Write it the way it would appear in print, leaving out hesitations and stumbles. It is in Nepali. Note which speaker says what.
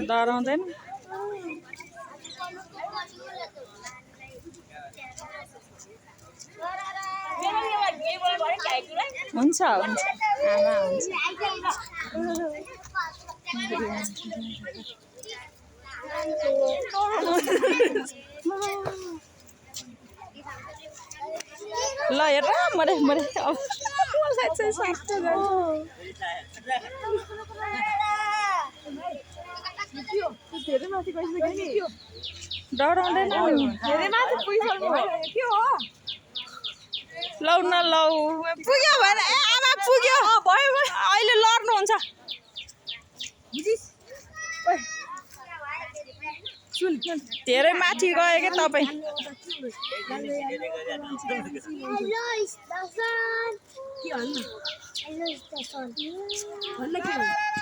Speaker 1: डराउँदैन हुन्छ हुन्छ आमा हुन्छ ल हेर मरे मरे अब मलाई चाहिँ साथी धेरै माथि गइसक्यो नि डराउँदैन धेरै माथि पुगिसक्नु लौ न लौ पुग्यो भने ए आमा पुग्यो भयो अहिले लड्नुहुन्छ धेरै माथि गयो के तपाईँ
Speaker 2: Hello, Station.